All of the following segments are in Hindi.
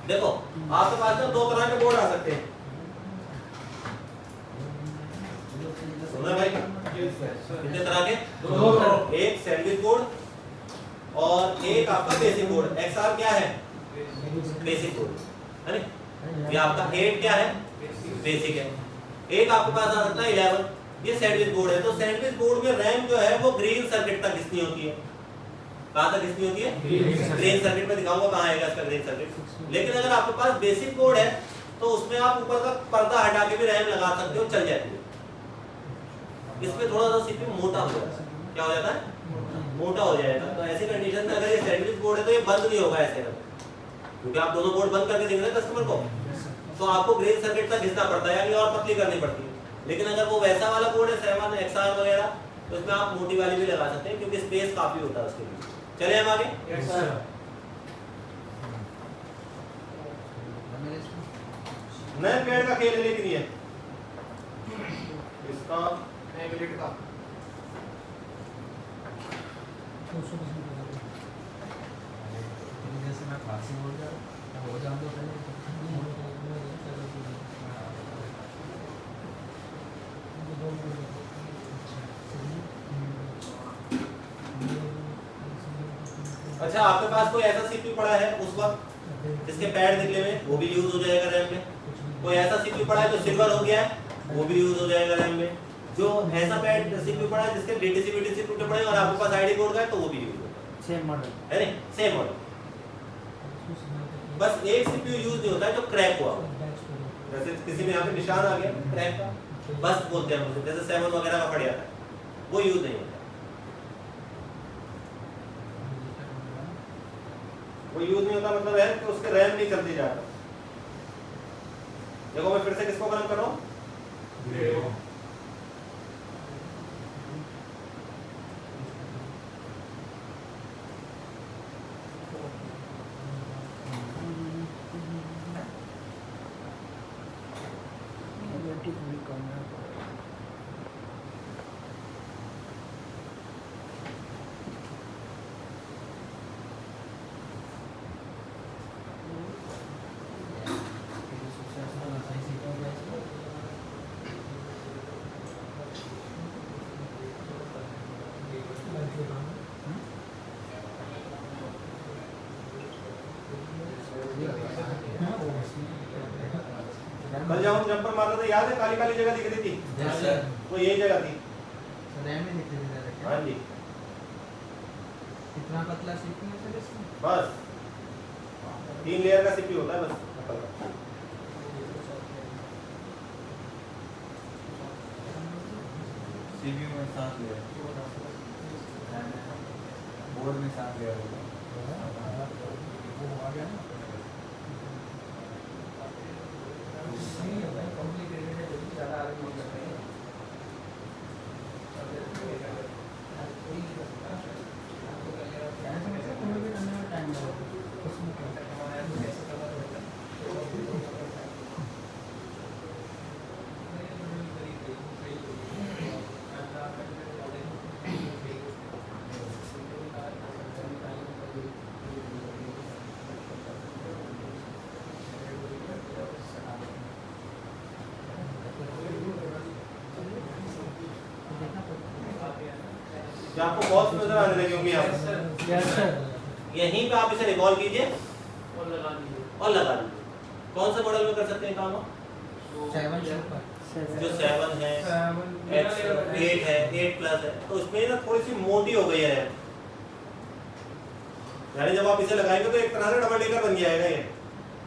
देखो आपके पास ना दो तरह के बोर्ड आ सकते हैं, सुना भाई? कितने तरह के? दो। एक सैंडविच बोर्ड और एक आपका बेसिक बोर्ड। XR क्या है? बेसिक बोर्ड है ना। ये आपका 8 क्या है? बेसिक है। एक आपके पास आ सकता है 11, ये सैंडविच बोर्ड है। तो सैंडविच बोर्ड में रैम जो है वो ग्रीन सर्किट तक घिसनी होती है। कहाँ तक घिसनी होती है? ग्रीन सर्किट में दिखाऊंगा कहाँ आएगा इसका ग्रीन सर्किट। लेकिन अगर आपके पास बेसिक बोर्ड है तो उसमें आप ऊपर का पर्दा हटा के भी रैम लगा सकते हो, चल जाती है। इसमें थोड़ा सा सीपीयू मोटा हो जाता है। क्या हो जाता है? मोटा हो जाएगा। तो ऐसी कंडीशन में अगर ये सैंडविच बोर्ड है तो ये बंद नहीं होगा ऐसे में, क्योंकि आप दोनों बोर्ड बंद करके देंगे ना कस्टमर को, तो आपको ग्रीन सर्किट तक घिसना पड़ता है, यानी और पतली करनी पड़ती है। लेकिन अगर वो वैसा वाला बोर्ड है 7 XR वगैरह, तो इसमें आप मोटी वाली भी लगा सकते हैं, क्योंकि स्पेस काफी होता है उसके लिए। चले हम आगे। नए पेड़ का खेल लेकिन ये इसका मिनट का जैसे मैं फारसी बोल रहा हो जान दो पहले। अच्छा, आपके पास कोई ऐसा सीपीयू पड़ा है उस वक्त जिसके पैड निकले हुए, वो भी यूज हो जाएगा रैम में। कोई ऐसा सीपीयू पड़ा है जो सिल्वर हो गया है, वो भी यूज हो जाएगा रैम में। जो ऐसा पैड सीपीयू पड़ा है जिसके डीटीसी बीटीसी टूटे पड़े और आपके पास आईडी कोड का है, तो वो भी यूज होगा। सेम मॉडल है नहीं? Same model. बस एक सीपीयू यूज नहीं होता है जो क्रैक हुआ हो। जैसे किसी में यहाँ पे निशान आ गया क्रैक का, बस बोलते हैं उसे, जैसे 7 वगैरह का पड़ जाता है, वो यूज नहीं होता। वो यूज नहीं होता मतलब है कि उसके रैम नहीं चलती जाता। देखो मैं फिर से किसको गर्म कर रहा हूँ? कल जब हम जंपर मार रहे थे याद है, काली काली जगह दिख रही थी, वो यही जगह थी। हाँ जी। कितना पतला सीपीयू है इसमें? बस 3 लेयर का सीपीयू होता है बस। सीपीयू में 7 लेयर, बोर्ड में 7 लेयर होगा। आ गया ना? नहीं है भाई, कॉम्प्लिकेटेड है, जल्दी ज़्यादा आगे नहीं करते हैं। टाइम क्या आपको बहुत नजर आने लगे होंगे यहाँ पे? Yes sir. यहीं पे आप इसे रिकॉल कीजिए और लगा दीजिए। कौन से मॉडल में कर सकते हैं काम आप? 7 से ऊपर, जो 7 है, 8 है, 8+ है, तो इसमें ना थोड़ी सी मोटी हो गई है। यानी जब आप इसे लगाएंगे तो एक तरह से डबल डेकर बन जाएगा ये,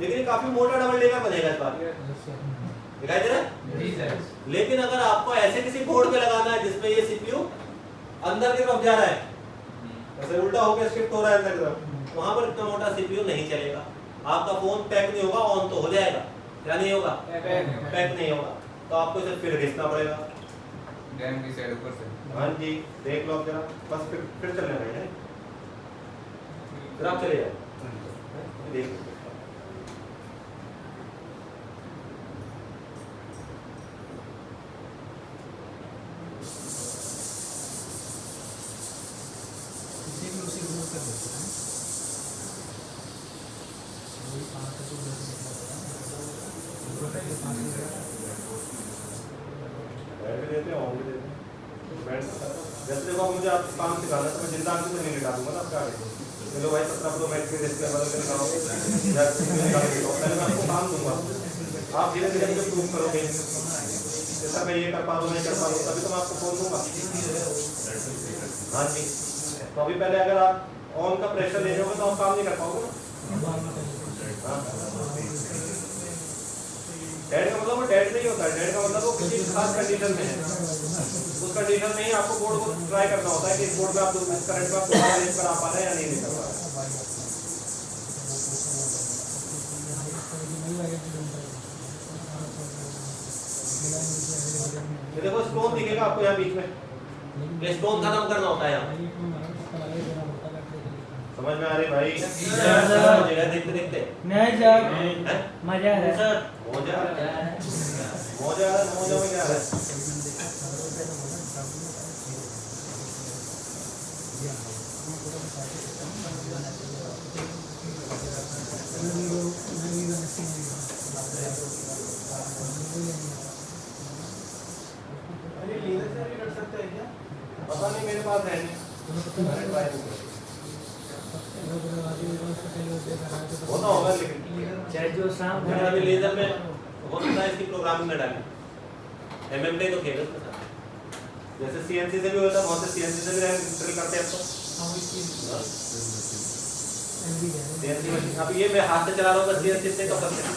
लेकिन ये काफी मोटा डबल डेकर बनेगा इस बार। दिखाई दे रहा है? जी सर। लेकिन अगर आपको ऐसे किसी बोर्ड पे लगाना है जिसमें ये सीपीयू अंदर की तरफ जा रहा है, ऐसे उल्टा होकर शिफ्ट हो रहा है अंदर की तरफ, वहां पर इतना मोटा सीपीयू नहीं चलेगा। आपका फोन पैक नहीं होगा, ऑन तो हो जाएगा, क्या नहीं होगा? पैक नहीं होगा, तो आपको इसे फिर घिसना पड़ेगा। रैम की साइड ऊपर से। हाँ जी, देख लो आप जरा, बस फिर चलने लगे, फिर आप चले जाओ, देख लो। उसी में उसी ग्रुप कर देते हैं। वही बैठ भी देते हैं ऑन भी देते हैं बैठ जैसे देखो मुझे आप काम सिखाना है तो मैं जिंदा आंख में नहीं निकाल दूंगा ना आपका आगे चलो भाई 17 प्रो मैक्स के डिस्प्ले बदल के निकालो पहले मैं आपको काम दूंगा आप धीरे धीरे मुझे प्रूव करोगे जैसा मैं ये कर पा रहा हूँ नहीं कर पा रहा हूँ तभी तो मैं आपको फोन दूंगा। हाँ जी तो अभी पहले अगर आप ऑन का प्रेशर ले जाओगे तो आप काम नहीं कर पाओगे ना। डेड का मतलब वो डेड नहीं होता है, डेड का मतलब वो किसी खास कंडीशन में है, उस कंडीशन में ही आपको बोर्ड को ट्राई करना होता है कि इस बोर्ड में आप इस करंट में आप दोबारा रेंज पर आ पा रहे हैं या नहीं कर पा रहे हैं। ये देखो स्टोन दिखेगा आपको यहाँ बीच में, ये स्टोन खत्म करना होता है यहाँ। समझ में आ रही भाई? जगह देखते देखते नहीं सर मजा है सर मौजा मौजा मौजा में क्या है? पता नहीं मेरे पास है नहीं होता होगा लेकिन चाहे जो शाम अभी लेजर में होता है इसकी प्रोग्रामिंग में डालें एमएमडी तो खेल उसके साथ जैसे सीएनसी से भी होता है बहुत से सीएनसी से भी ड्रिल करते हैं तो सीएनसी मशीन अब ये मैं हाथ से चला रहा हूँ बस सीएनसी से तो करते हैं।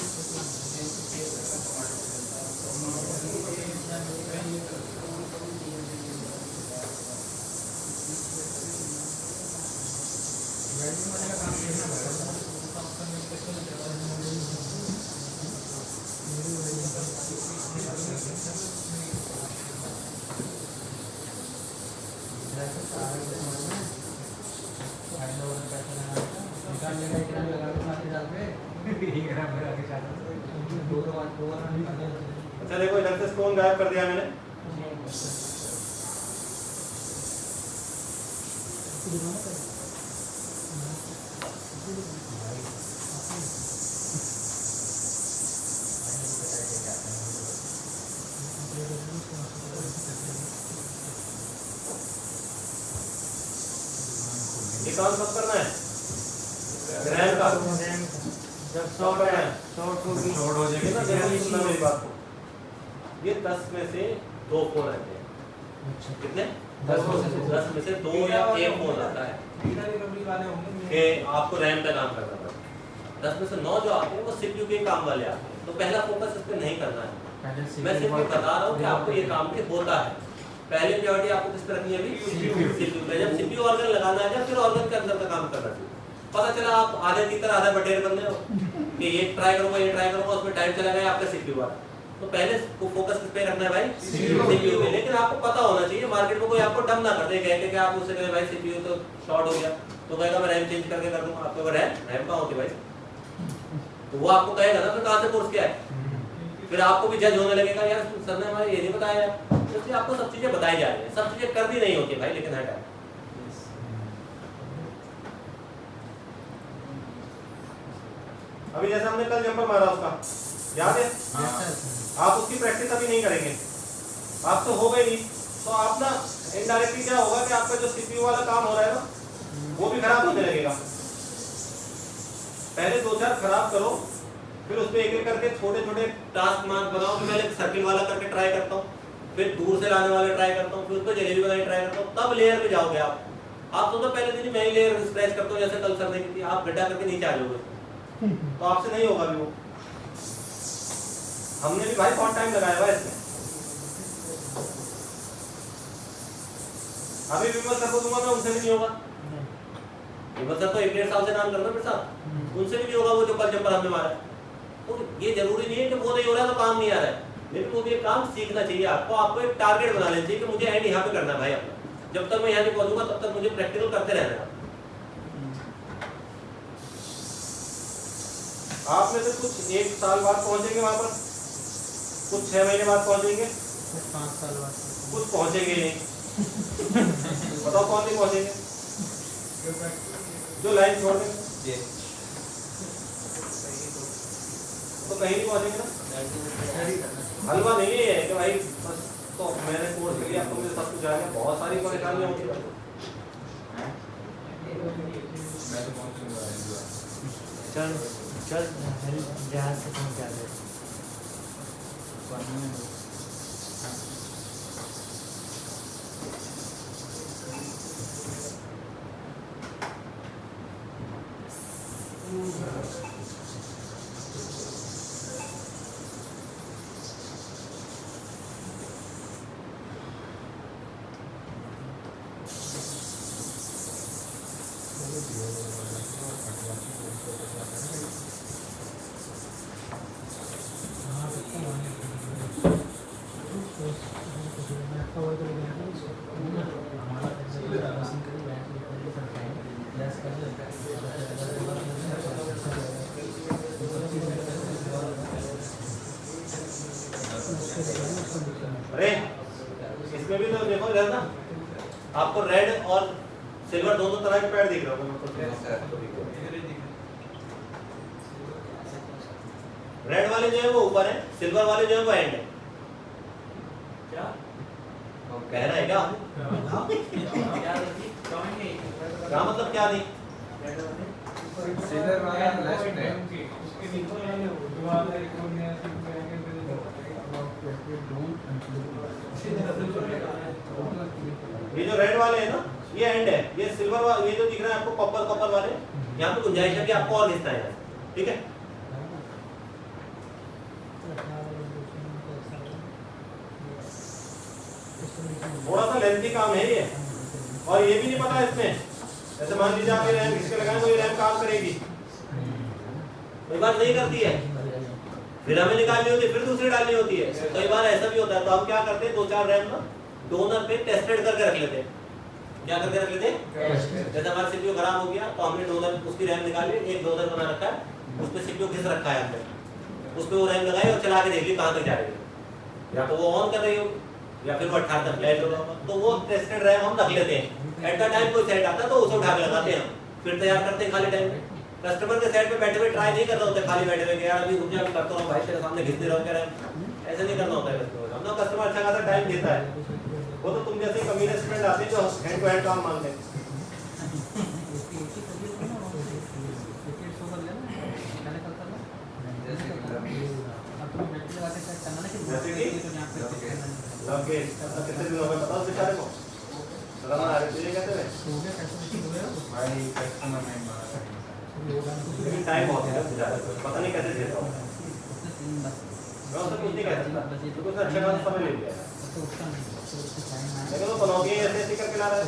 अच्छा देखो इधर से स्टोन गायब कर दिया मैंने। ये काम कब करना है? रैम का जब शॉर्ट हो जाएगी ना जरूरी सुनना मेरी बात को। ये 10 में से 2 फोन आते हैं। कितने? 10 में से 2 या 1 फोन आता है कि आपको रैम पे काम करना पड़ता है। 10 में से 9 जो आते हैं वो सीपीयू के काम वाले आते हैं। तो पहला फोकस इस पे नहीं करना है। मैं सिर्फ ये बता रहा हूँ कि आपको ये काम भी होता है। पहले प्रायोरिटी आपको किस पर रखनी है? अभी सीपीयू पे। जब सीपीयू ऑर्गन लगाना है फिर ऑर्गन के अंदर का काम करना चाहिए। पता चला आप आधे तीतर आधा बटेर बन रहे हो कि ये ट्राई करूंगा उसमें टाइम चला गया आपका सीपीयू वाला। तो पहले को फोकस किस पे रखना है भाई? सीपीयू पे। लेकिन आपको पता होना चाहिए मार्केट में कोई आपको डम ना कर दे कह के कि आप उससे कहे भाई सीपीयू तो शॉर्ट हो गया तो कहेगा मैं रैम चेंज करके कर दूंगा। आपके रैम कहाँ होती भाई? तो वो आपको कहेगा ना फिर कहाँ से कोर्स किया है। फिर आपको भी जज होने लगेगा यार सर ने हमारे ये नहीं बताया। इसलिए आपको सब चीजें बताई जा रही है, सब चीजें करनी नहीं होती भाई लेकिन हर टाइम। अभी जैसे हमने कल जंपर मारा उसका याद है? आप उसकी प्रैक्टिस अभी नहीं करेंगे, आप तो हो गई नहीं तो आप ना इनडायरेक्टली क्या होगा कि आपका जो सीपीयू वाला काम हो रहा है ना वो भी खराब होने लगेगा। पहले 2-4 खराब करो फिर उस पे एक एक करके छोटे छोटे टास्क मार्क बनाओ। पहले सर्किल वाला करके ट्राई करता हूँ, फिर दूर से लाने वाले ट्राई करता हूँ, फिर उस पर जलेबी बनाने ट्राई करता हूँ, तब लेयर पे जाओगे आप तो पहले दिन मैं ही लेयर स्क्रैच करता हूँ जैसे कल सर ने की थी। आप गड्ढा करके नीचे आ जाओगे तो आपसे नहीं होगा भी वो। हमने भी भाई बहुत टाइम लगाया हुआ इसमें। अभी विमल सर को दूंगा मैं, उनसे भी नहीं होगा। विमल सर तो 1-1.5 साल से काम कर रहे हैं मेरे साथ, उनसे भी नहीं होगा वो जो कल जंपर हमने मारा। तो ये जरूरी नहीं है कि वो नहीं हो रहा है तो काम नहीं आ रहा है, लेकिन वो भी एक काम सीखना चाहिए आपको। आपको एक टारगेट बना लेना चाहिए कि मुझे एंड यहाँ पे करना है भाई अपना। जब तक मैं यहाँ पे पहुंचूंगा तब तक मुझे प्रैक्टिकल करते रहना है। आप में से कुछ 1 साल बाद पहुंचेंगे वहां पर, कुछ 6 महीने बाद पहुंचेंगे, 5 साल बाद कुछ पहुंचेंगे नहीं। बताओ कौन नहीं पहुंचेंगे? जो लाइन छोड़ देंगे। तो कहीं नहीं पहुंचेंगे ना। हलवा नहीं है कि भाई बस तो मैंने कोर्स लिया तो मुझे सब कुछ आ गया, बहुत सारी परेशानियां होती है। मैं तो पहुंचूंगा चल चल जहाज से पहुंच जाते अरे इसमें भी तो देखो इधर ना, आपको रेड और सिल्वर दोनों तरह के पैड दिख रहे हो। रेड वाले जो है वो ऊपर है, सिल्वर वाले जो है वो एंड है। क्या कह रहा है क्या? क्या मतलब क्या नहीं? सिल्वर वाला लेफ्ट है। ये जो रेड वाले हैं ना ये एंड है, ये सिल्वर वाले ये जो दिख रहा है आपको कॉपर कॉपर वाले, यहाँ पे गुंजाइश है कि आपको और घिसना है, ठीक है। थोड़ा सा लेंथी काम है ये, और ये भी नहीं पता इसमें, जैसे मान लीजिए आप ये रैम खींच के लगाएं तो ये रैम काम करेगी, कई बार नहीं करती है, फिर हमें निकालनी होती है, फिर दूसरी डालनी होती है, कई बार ऐसा भी होता है। तो हम क्या करते हैं, 2-4 रैम ना डोनर पे टेस्टेड करके रख लेते हैं। क्या करके रख लेते हैं? जैसे हमारा सीपीयू खराब हो गया तो हमने डोनर उसकी रैम निकाली, एक डोनर बना रखा है, उस पे सीपीयू घिस रखा है हमने, उस पे वो रैम लगाई और चला के देख ली कहाँ तक जा रही है, या तो वो ऑन कर रही हो या फिर वो 18 तक फ्लैश हो रहा होगा, तो वो टेस्टेड रैम हम रख लेते हैं। एट द टाइम कोई सेट आता है तो उसे उठा के लगाते हैं, फिर तैयार करते हैं खाली टाइम में। कस्टमर के सेट पे बैठे हुए ट्राई नहीं कर रहे होते, खाली बैठे हुए यार अभी रुक जा करता हूं भाई तेरे सामने घिस दे रहा हूं, कह रहा है ऐसे नहीं करना होता है कस्टमर का। कस्टमर अच्छा खासा टाइम देता है, वो तो तुम जैसे कमीने स्टूडेंट आते हैं जो हैंड टू हैंड काम मांगते हैं। ओके कितने दिन हो गए बताओ बेचारे को, रमन आ रहे तुझे कहते हैं भाई कस्टमर नहीं मारा था। लेकिन टाइम बहुत है बेचारे को, पता नहीं कैसे देता हूं मैं उससे कुछ नहीं कह सकता, क्योंकि उसने अच्छा खासा समय ले लिया है। लेकिन वो बनोगी ऐसे ऐसे करके ला रहा है।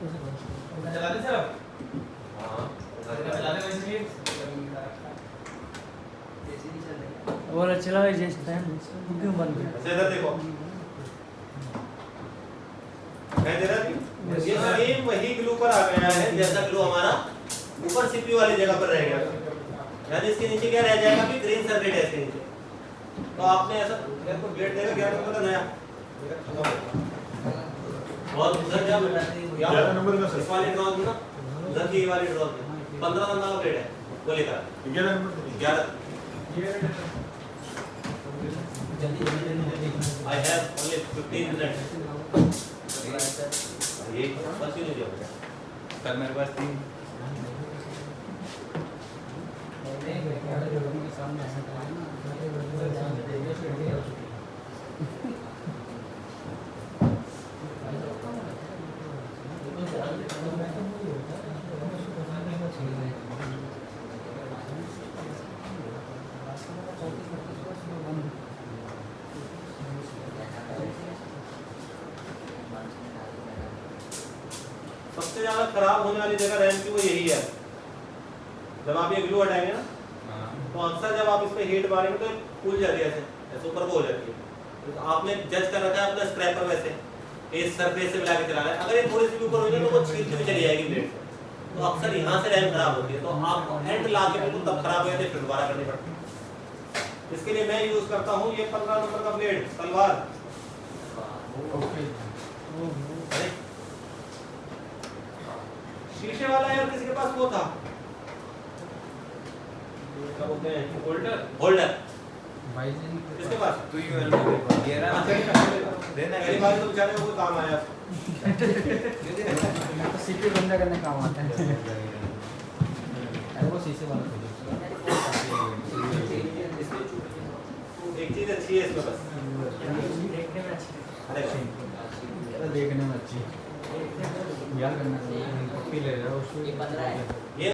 चला दे सर अब हाँ चला दे वैसे भी और चला गया जिस टाइम क्यों बंद किया? अच्छा इधर देखो कह दे रहा है ये सेम वही ग्लू पर आ गया है जैसा ग्लू हमारा ऊपर सीपीयू वाली जगह पर रह गया यानी इसके नीचे क्या रह जाएगा कि ग्रीन सर्किट है इसके नीचे तो आपने ऐसा मेरे को डेट देगा 11 नंबर का नया और उधर क्या बेटा 11 नंबर का सर। इस वाली ड्रॉ ना उधर की वाली ड्रॉ 15 नंबर का प्लेट है वो लेकर 11 number 11 I have only 15 minutes ये बस ही नहीं दिया बेटा कल मेरे पास 3 सबसे ज्यादा खराब होने वाली जगह रैम की वो यही है जब आप ये ग्लू हटाएंगे ना तो अक्सर जब आप इस पे हीट मारेंगे तो फूल जाती है ऐसे ऊपर को हो जाती है तो आपने जज कर रखा है अपना स्क्रैपर वैसे इस सरफेस से मिला के चला रहा है अगर ये थोड़ी सी भी ऊपर होगी तो वो छीलती हुई चली जाएगी ब्लेड से तो अक्सर यहाँ से रैम खराब होती है तो आपको एंड ला के बिल्कुल तब खराब हो जाती है फिर दोबारा करनी पड़ती है इसके लिए मैं यूज करता हूँ ये 15 नंबर का ब्लेड तलवार अरे, शीशे वाला यार किसी के पास वो था क्या बोलते हैं होल्डर होल्डर भाई जी किसके पास तू ही मेरे ये रहा देना पहली बार तो बेचारे को कोई काम आया तो सीपी बंदा करने काम आता है अरे वो शीशे वाला एक चीज अच्छी है इसमें बस देखने में अच्छी अरे देखने में अच्छी यार करना चाहिए ले रहा है उसको ये